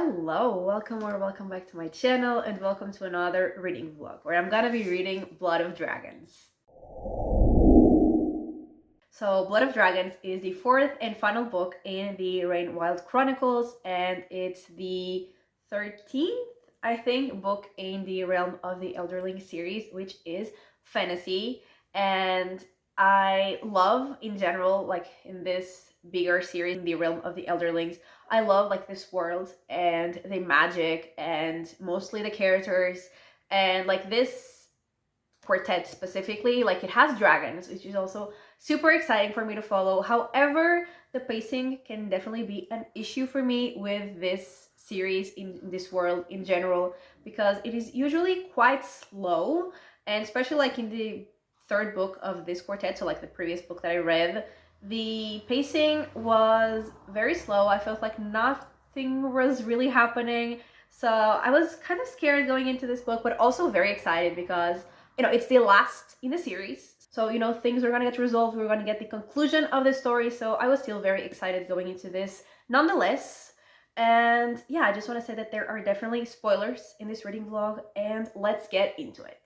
Hello, welcome or welcome back to my channel and welcome to another reading vlog where I'm gonna be reading Blood of Dragons. So Blood of Dragons is the fourth and final book in the Wild Chronicles, and it's the 13th, I think, book in the Realm of the Elderlings series, which is fantasy. And I love in general, like in this bigger series, in the Realm of the Elderlings, I love like this world and the magic and mostly the characters, and like this quartet specifically, like it has dragons, which is also super exciting for me to follow. However, the pacing can definitely be an issue for me with this series, in this world in general, because it is usually quite slow, and especially like in the third book of this quartet, so like the previous book that I read, the pacing was very slow. I felt like nothing was really happening, so I was kind of scared going into this book, but also very excited because it's the last in the series. So, things are gonna get resolved. We're gonna get the conclusion of the story. So I was still very excited going into this nonetheless. And yeah, I just want to say that there are definitely spoilers in this reading vlog, and let's get into it.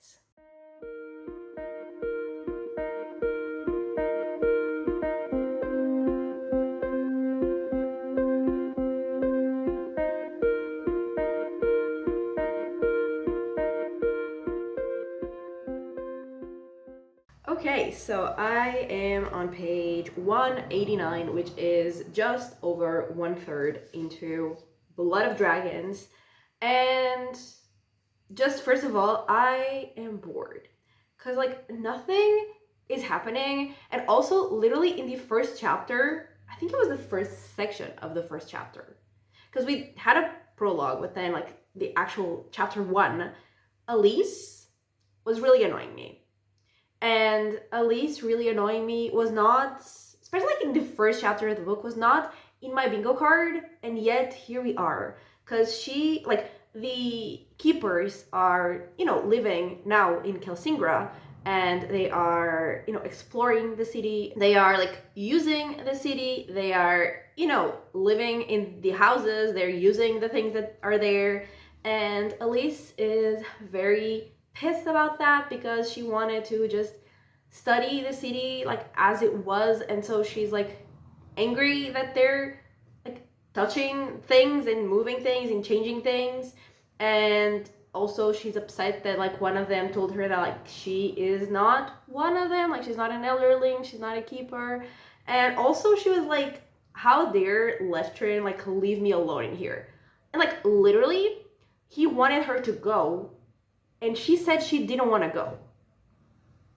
Okay, so I am on page 189, which is just over 1/3 into Blood of Dragons. And just first of all, I am bored because like nothing is happening. And also, literally in the first chapter, I think it was the first section of the first chapter, because we had a prologue, but then like the actual chapter 1, Elise was really annoying me. And Elise really annoying me was not, especially like in the first chapter of the book, was not in my bingo card, and yet here we are. Because she, like, the keepers are, living now in Kelsingra, and they are, exploring the city. They are, like, using the city. They are, living in the houses. They're using the things that are there. And Elise is very pissed about that because she wanted to just study the city like as it was, and so she's like angry that they're like touching things and moving things and changing things. And also she's upset that like one of them told her that like she is not one of them, like she's not an elderling, she's not a keeper. And also she was like, how dare Leftrin like leave me alone in here. And like literally he wanted her to go, and she said she didn't want to go.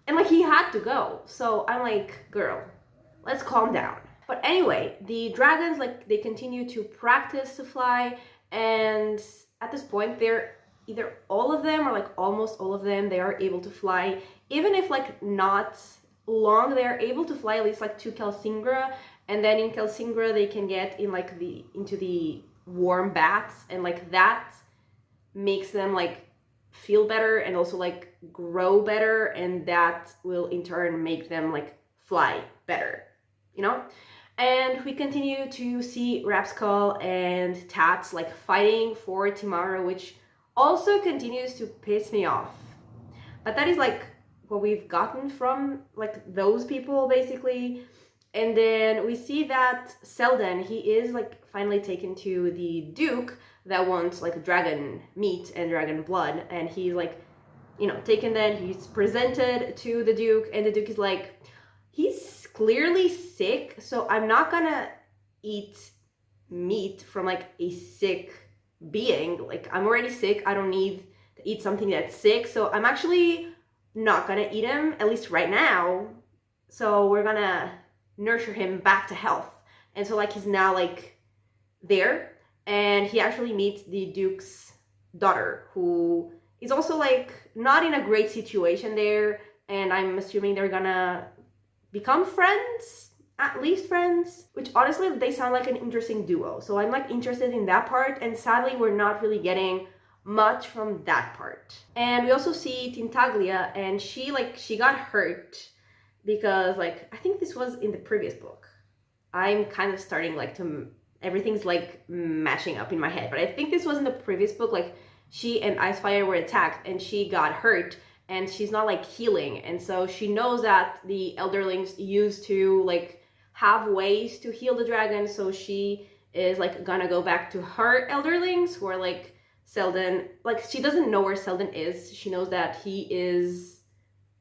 And like he had to go. So I'm like, girl, let's calm down. But anyway, the dragons, like they continue to practice to fly. And at this point, they're either all of them or like almost all of them, they are able to fly. Even if like not long, they are able to fly at least like to Kelsingra. And then in Kelsingra, they can get in like into the warm baths. And like that makes them like feel better and also like grow better, and that will in turn make them like fly better, And we continue to see Rapskull and Tats like fighting for Timara, which also continues to piss me off. But that is like what we've gotten from like those people basically. And then we see that Selden, he is like finally taken to the Duke that wants like dragon meat and dragon blood, and he's like, taken. Then he's presented to the Duke, and the Duke is like, he's clearly sick, so I'm not gonna eat meat from like a sick being. Like I'm already sick, I don't need to eat something that's sick, so I'm actually not gonna eat him, at least right now. So we're gonna nurture him back to health. And so like he's now like there, and he actually meets the Duke's daughter, who is also like not in a great situation there, and I'm assuming they're gonna become friends, at least friends, which honestly they sound like an interesting duo. So I'm like interested in that part, and sadly we're not really getting much from that part. And we also see Tintaglia, and she got hurt because like I think this was in the previous book. I'm kind of starting like to everything's like mashing up in my head. But I think this was in the previous book, like she and Icefire were attacked and she got hurt and she's not like healing, and so she knows that the Elderlings used to like have ways to heal the dragon, so she is like gonna go back to her Elderlings who are like Selden. Like she doesn't know where Selden is. She knows that he is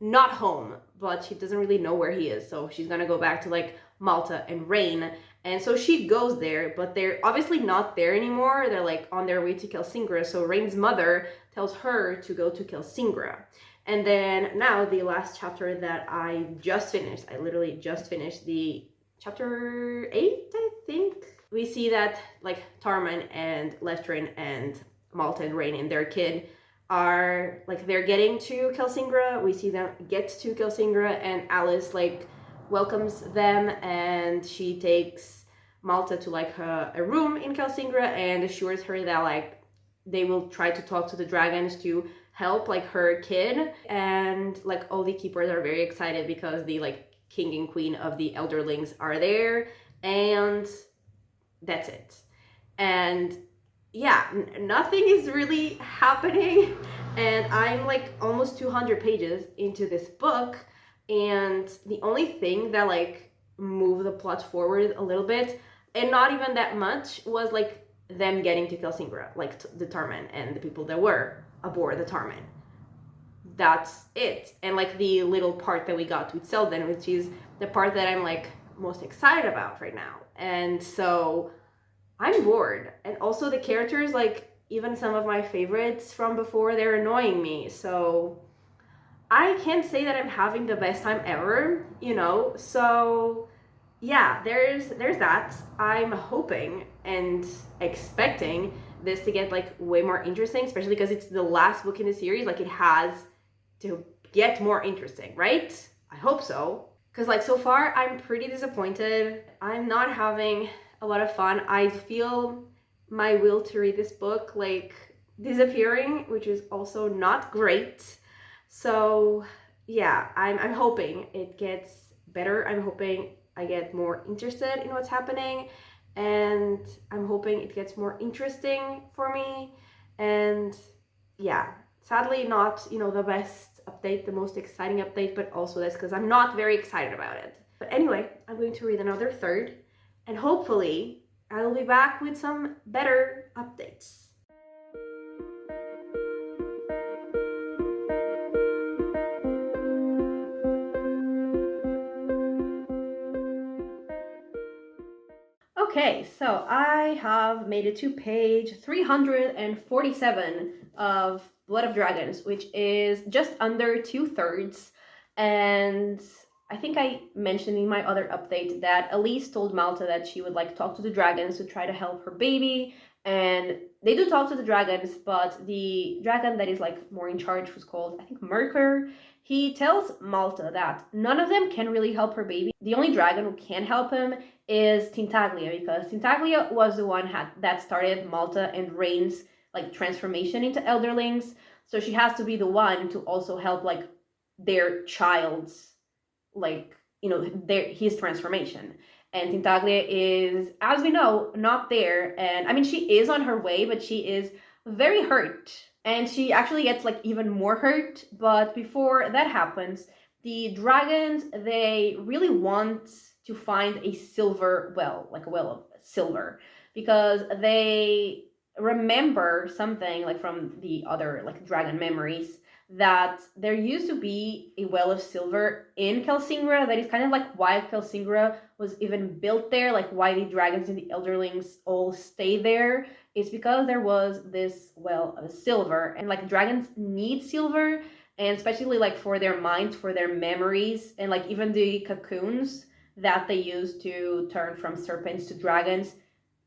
not home, but she doesn't really know where he is, so she's gonna go back to like Malta and Rain. And so she goes there, but they're obviously not there anymore. They're like on their way to Kelsingra, so Rain's mother tells her to go to Kelsingra. And then now the last chapter that I just finished, I literally just finished the chapter 8, I think. We see that like Tarman and Lestrin and Malta and Rain and their kid are like, they're getting to Kelsingra. We see them get to Kelsingra and Alice like welcomes them, and she takes Malta to like a room in Kelsingra and assures her that like they will try to talk to the dragons to help like her kid. And like all the keepers are very excited because the like king and queen of the Elderlings are there, and that's it. And yeah, nothing is really happening, and I'm like almost 200 pages into this book, and the only thing that like moved the plot forward a little bit, and not even that much, was like them getting to Kelsingra, like the Tarman and the people that were aboard the Tarman. That's it. And like the little part that we got with Selden, which is the part that I'm like most excited about right now. And so I'm bored. And also the characters, like even some of my favorites from before, they're annoying me. So I can't say that I'm having the best time ever, you know? So yeah, there's that. I'm hoping and expecting this to get like way more interesting, especially because it's the last book in the series. Like it has to get more interesting, right? I hope so. Because like so far I'm pretty disappointed. I'm not having a lot of fun. I feel my will to read this book like disappearing, which is also not great. So yeah, I'm hoping it gets better. I'm hoping I get more interested in what's happening, and I'm hoping it gets more interesting for me. And yeah, sadly not, you know, the best update, the most exciting update, but also that's because I'm not very excited about it. But anyway, I'm going to read another third, and hopefully I will be back with some better updates. Okay, so I have made it to page 347 of Blood of Dragons, which is just under 2/3. And I think I mentioned in my other update that Elise told Malta that she would like talk to the dragons to try to help her baby. And they do talk to the dragons, but the dragon that is like more in charge, who's called, I think, Merkur, he tells Malta that none of them can really help her baby. The only dragon who can help him is Tintaglia, because Tintaglia was the one that started Malta and Rain's like transformation into Elderlings. So she has to be the one to also help like their child's, like, you know, his transformation. And Tintaglia is, as we know, not there. And I mean, she is on her way, but she is very hurt. And she actually gets like even more hurt. But before that happens, the dragons, they really want to find a silver well, like a well of silver, because they remember something like from the other like dragon memories, that there used to be a well of silver in Kelsingra. That is kind of like why Kelsingra was even built there, like why the dragons and the Elderlings all stay there. It's because there was this well of silver, and like dragons need silver, and especially like for their minds, for their memories, and like even the cocoons that they use to turn from serpents to dragons,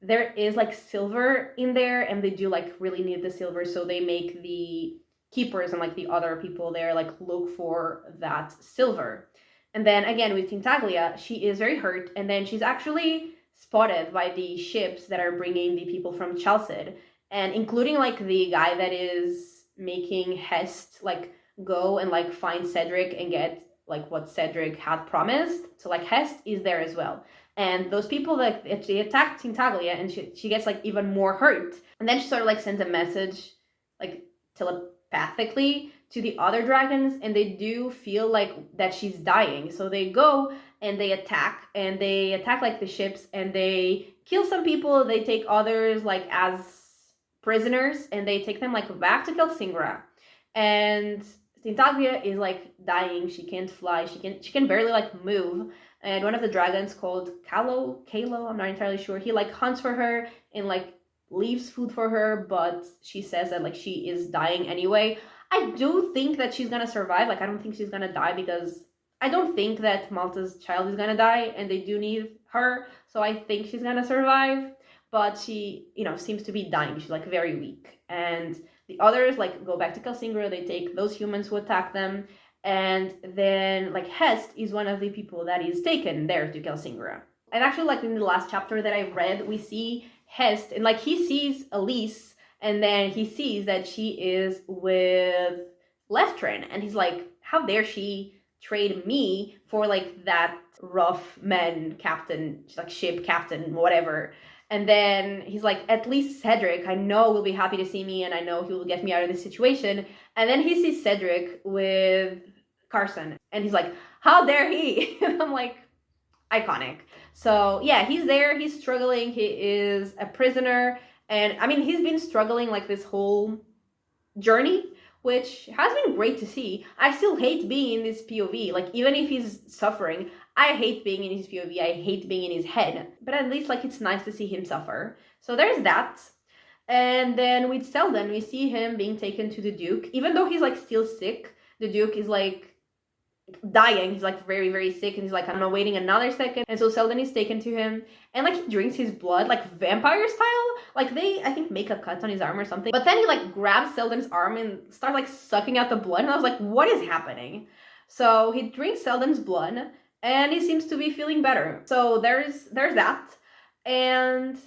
there is like silver in there, and they do like really need the silver, so they make the keepers and like the other people there like look for that silver. And then again with Tintaglia, she is very hurt, and then she's actually spotted by the ships that are bringing the people from Chalced, and including like the guy that is making Hest like go and like find Cedric and get like what Cedric had promised. So like Hest is there as well. And those people, like, they attack Tintaglia, and she gets like even more hurt. And then she sort of like sends a message, like telepathically, to the other dragons, and they do feel like that she's dying. So they go and they attack, like the ships, and they kill some people. They take others like as prisoners, and they take them like back to Kelsingra. And Tintaglia is like dying. She can't fly. She can barely like move. And one of the dragons, called Kalo, I'm not entirely sure, he like hunts for her and like leaves food for her, but she says that like she is dying anyway. I do think that she's gonna survive. Like, I don't think she's gonna die, because I don't think that Malta's child is gonna die, and they do need her. So I think she's gonna survive. But she, seems to be dying. She's like very weak. And the others like go back to Kelsingra. They take those humans who attack them. And then like Hest is one of the people that is taken there to Kelsingra. And actually, like in the last chapter that I read, we see Hest, and like he sees Elise, and then he sees that she is with Leftrin, and he's like, how dare she trade me for like that rough man captain, like ship captain, whatever. And then he's like, at least Cedric, I know, will be happy to see me, and I know he will get me out of this situation. And then he sees Cedric with Carson, and he's like, how dare he? And I'm like, iconic. So yeah, he's there, he's struggling, he is a prisoner, and I mean, he's been struggling like this whole journey, which has been great to see. I still hate being in this POV. Like, even if he's suffering, I hate being in his POV. I hate being in his head. But at least like it's nice to see him suffer. So there's that. And then with Selden, we see him being taken to the Duke. Even though he's like still sick, the Duke is like dying. He's like very, very sick, and he's like, I'm not waiting another second. And so Selden is taken to him, and like he drinks his blood like vampire style. Like, they, I think, make a cut on his arm or something, but then he like grabs Selden's arm and starts like sucking out the blood, and I was like, what is happening? So he drinks Selden's blood, and he seems to be feeling better. So there's that. And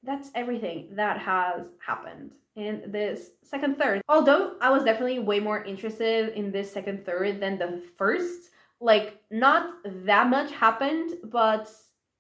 that's everything that has happened in this second third. Although I was definitely way more interested in this second third than the first. Like, not that much happened, but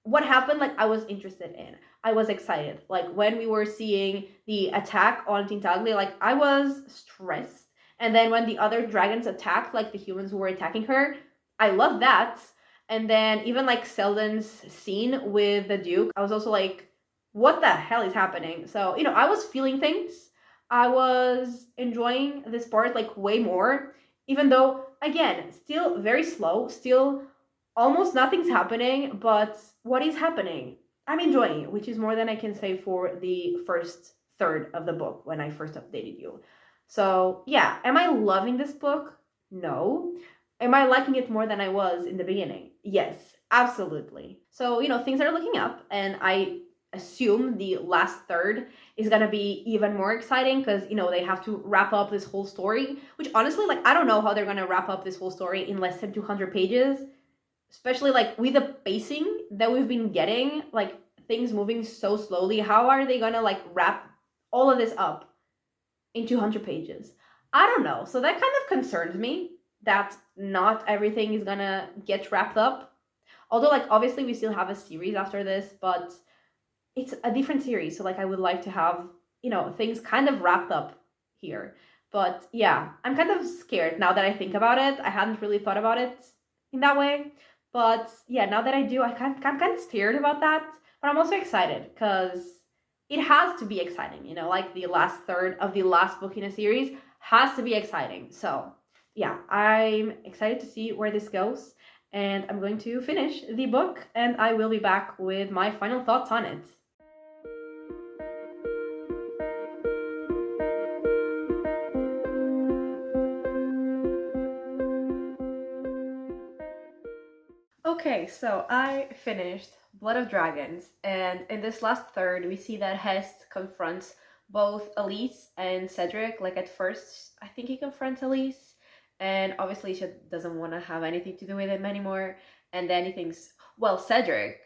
what happened, like, I was interested in. I was excited. Like, when we were seeing the attack on Tintaglia, like, I was stressed. And then when the other dragons attacked, like the humans who were attacking her, I loved that. And then even like Selden's scene with the Duke, I was also like, what the hell is happening? So, I was feeling things. I was enjoying this part like way more, even though, again, still very slow, still almost nothing's happening, but what is happening? I'm enjoying it, which is more than I can say for the first third of the book when I first updated you. So, yeah, am I loving this book? No. Am I liking it more than I was in the beginning? Yes, absolutely. So, things are looking up, and I assume the last third is gonna be even more exciting, because they have to wrap up this whole story, which honestly, like, I don't know how they're gonna wrap up this whole story in less than 200 pages, especially like with the pacing that we've been getting, like things moving so slowly. How are they gonna like wrap all of this up in 200 pages? I don't know. So that kind of concerns me, that not everything is gonna get wrapped up. Although, like, obviously we still have a series after this, but it's a different series, so like I would like to have, things kind of wrapped up here. But yeah, I'm kind of scared now that I think about it. I hadn't really thought about it in that way. But yeah, now that I do, I'm kind of scared about that. But I'm also excited, because it has to be exciting, like the last third of the last book in a series has to be exciting. So yeah, I'm excited to see where this goes. And I'm going to finish the book, and I will be back with my final thoughts on it. Okay, so I finished Blood of Dragons, and in this last third, we see that Hest confronts both Elise and Cedric. Like, at first, I think he confronts Elise, and obviously she doesn't want to have anything to do with him anymore. And then he thinks, well, Cedric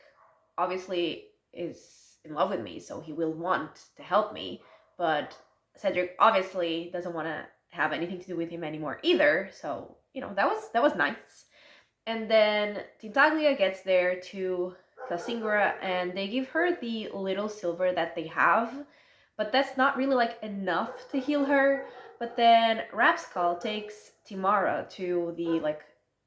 obviously is in love with me, so he will want to help me, but Cedric obviously doesn't want to have anything to do with him anymore either. So, that was nice. And then Tintaglia gets there to Cassandra, and they give her the little silver that they have, but that's not really like enough to heal her. But then Rapskull takes Timara to the like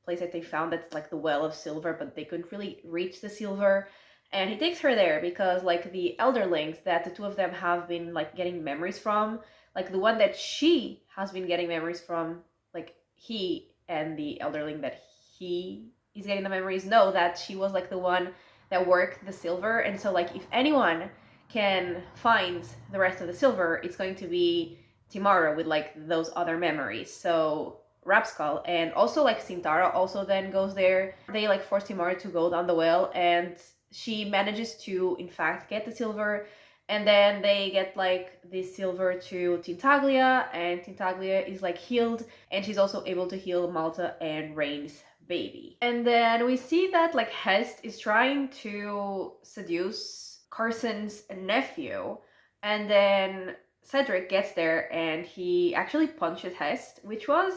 place that they found that's like the well of silver, but they couldn't really reach the silver. And he takes her there because like the elderlings that the two of them have been like getting memories from, like the one that she has been getting memories from, like he and the elderling that he is getting the memories know that she was like the one that worked the silver. And so like if anyone can find the rest of the silver, it's going to be Timara with like those other memories. So Rapskull and also like Sintara also then goes there. They like force Timara to go down the well, and she manages to in fact get the silver. And then they get like the silver to Tintaglia, and Tintaglia is like healed, and she's also able to heal Malta and Rain's baby. And then we see that like Hest is trying to seduce Carson's nephew, and then Cedric gets there and he actually punches Hest, which was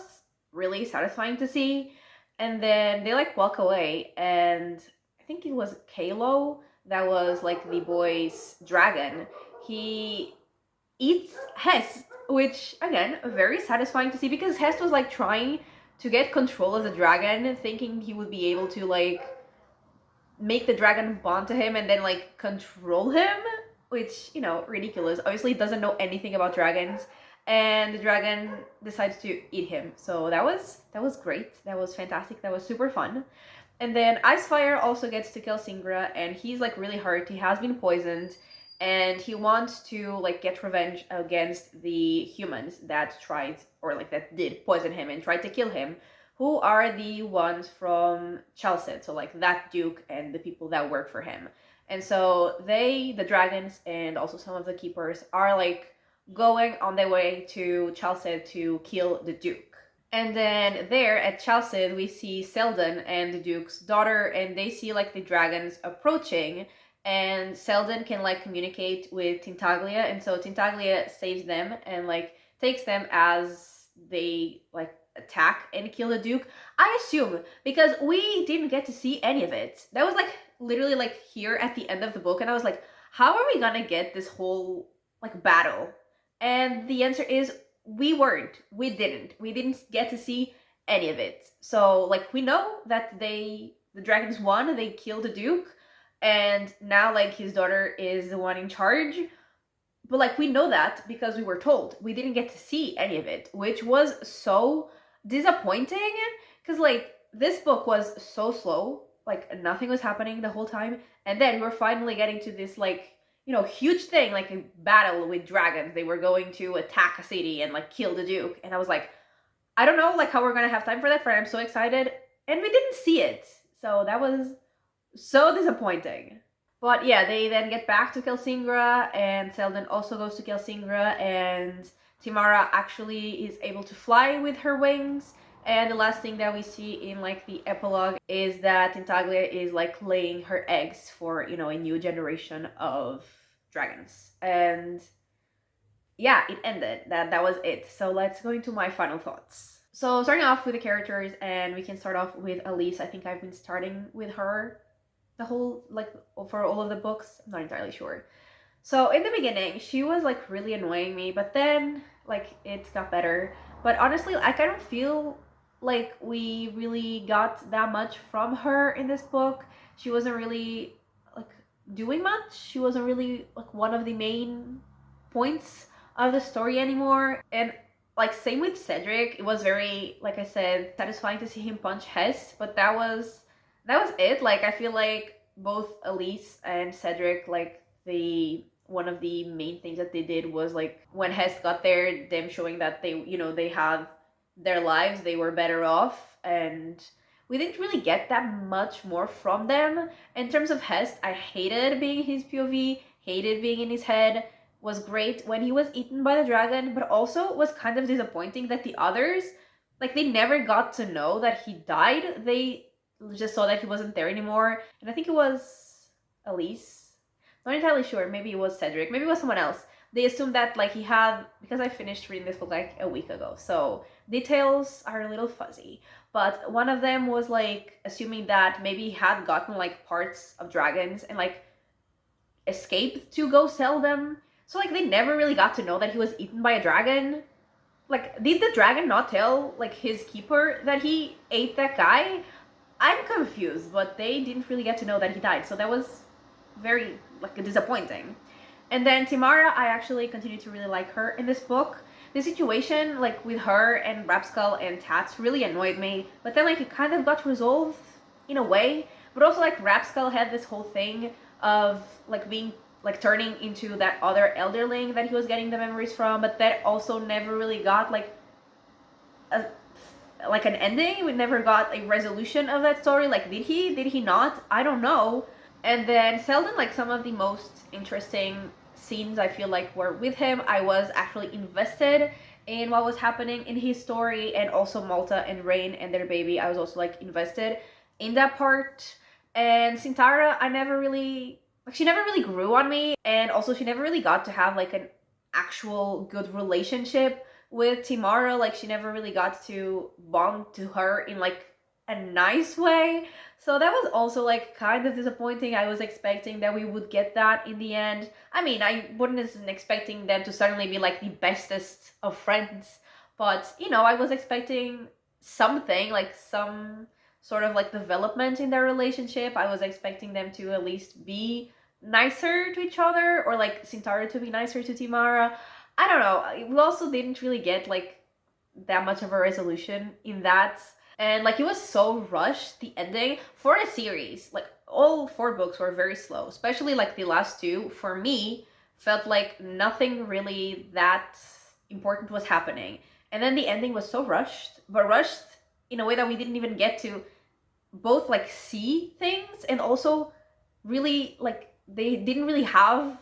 really satisfying to see. And then they like walk away, and I think it was Kalo that was like the boy's dragon. He eats Hest, which again, very satisfying to see because Hest was like trying to get control of the dragon, thinking he would be able to like make the dragon bond to him and then like control him, which, you know, ridiculous. Obviously doesn't know anything about dragons, and the dragon decides to eat him. So that was great. That was fantastic. That was super fun. And then Icefire also gets to kill Singra, and he's like really hurt. He has been poisoned, and he wants to like get revenge against the humans that tried or like that did poison him and tried to kill him, who are the ones from Chalced, so like that duke and the people that work for him. And so they, the dragons, and also some of the keepers are like going on their way to Chalced to kill the duke. And then there at Chalced, we see Selden and the Duke's daughter, and they see like the dragons approaching, and Selden can like communicate with Tintaglia, and so Tintaglia saves them and like takes them as they like attack and kill the Duke. I assume because we didn't get to see any of it. That was like literally like here at the end of the book, and I was like, how are we gonna get this whole like battle? And the answer is we didn't get to see any of it. So like we know that the dragons won, they killed the duke, and now like his daughter is the one in charge. But like we know that because we were told. We didn't get to see any of it, which was so disappointing because like this book was so slow, like nothing was happening the whole time, and then we're finally getting to this like, you know, huge thing, like a battle with dragons. They were going to attack a city and like kill the duke, and I was like, I don't know like how we're gonna have time for that, but I'm so excited, and we didn't see it, so that was so disappointing. But yeah, they then get back to Kelsingra, and Selden also goes to Kelsingra, and Timara actually is able to fly with her wings. And the last thing that we see in like the epilogue is that Tintaglia is like laying her eggs for, you know, a new generation of dragons. And yeah, it ended. That was it. So let's go into my final thoughts. So starting off with the characters, and we can start off with Elise. I think I've been starting with her the whole like for all of the books. I'm not entirely sure. So in the beginning, she was like really annoying me, but then like it got better. But honestly, I kind of feel like we really got that much from her in this book. She wasn't really like doing much. She wasn't really like one of the main points of the story anymore. And like same with Cedric, it was very, like I said, satisfying to see him punch Hess, but that was it. Like I feel like both Elise and Cedric, like the one of the main things that they did was like when Hess got there, them showing that they, you know, they have their lives, they were better off, and we didn't really get that much more from them. In terms of Hest, I hated being his POV, hated being in his head. Was great when he was eaten by the dragon, but also was kind of disappointing that the others, like they never got to know that he died. They just saw that he wasn't there anymore. And I think it was Elise. Not entirely sure. Maybe it was Cedric. Maybe it was someone else. they assume that like he had, because I finished reading this book like a week ago, so details are a little fuzzy. But one of them was like assuming that maybe he had gotten like parts of dragons and like escaped to go sell them. So like they never really got to know that he was eaten by a dragon. Like, did the dragon not tell like his keeper that he ate that guy? I'm confused, but they didn't really get to know that he died, so that was very like disappointing. And then Timara, I actually continue to really like her in this book. The situation like with her and Rapskull and Tats really annoyed me, but then like it kind of got resolved in a way. But also like Rapskull had this whole thing of like being like turning into that other elderling that he was getting the memories from, but that also never really got like a like an ending. We never got a resolution of that story. Like, did he? Did he not? I don't know. And then Selden, like some of the most interesting scenes I feel like were with him. I was actually invested in what was happening in his story, and also Malta and Rain and their baby. I was also like invested in that part. And Sintara, I never really like, she never really grew on me, and also she never really got to have like an actual good relationship with Timara. Like, she never really got to bond to her in like a nice way. So that was also like kind of disappointing. I was expecting that we would get that in the end. I mean, I wasn't expecting them to suddenly be like the bestest of friends, but you know, I was expecting something, like some sort of like development in their relationship. I was expecting them to at least be nicer to each other, or like Sintara to be nicer to Timara. I don't know. We also didn't really get like that much of a resolution in that. And like it was so rushed, the ending for the series. Like all four books were very slow, especially like the last two. For me, felt like nothing really that important was happening. And then the ending was so rushed, but rushed in a way that we didn't even get to both like see things, and also really like they didn't really have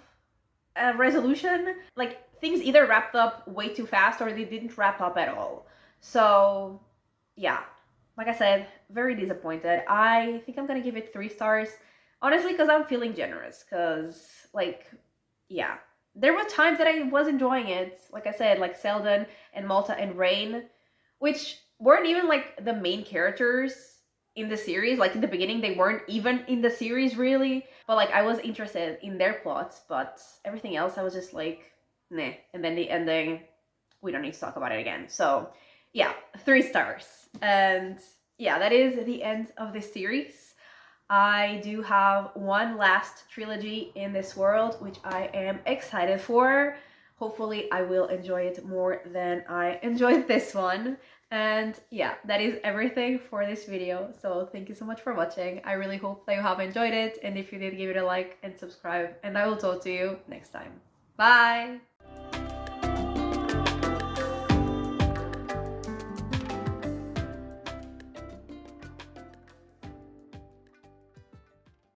a resolution. Like things either wrapped up way too fast or they didn't wrap up at all. So yeah, like I said, very disappointed. I think I'm gonna give it 3 stars, honestly, because I'm feeling generous. Because like, yeah, there were times that I was enjoying it. Like I said, like Selden and Malta and Rain, which weren't even like the main characters in the series. Like in the beginning, they weren't even in the series really. But like I was interested in their plots, but everything else I was just like, nah. And then the ending, we don't need to talk about it again. So yeah, 3 stars. And yeah, that is the end of this series. I do have one last trilogy in this world, which I am excited for. Hopefully I will enjoy it more than I enjoyed this one. And yeah, that is everything for this video. So thank you so much for watching. I really hope that you have enjoyed it. And if you did, give it a like and subscribe. And I will talk to you next time. Bye!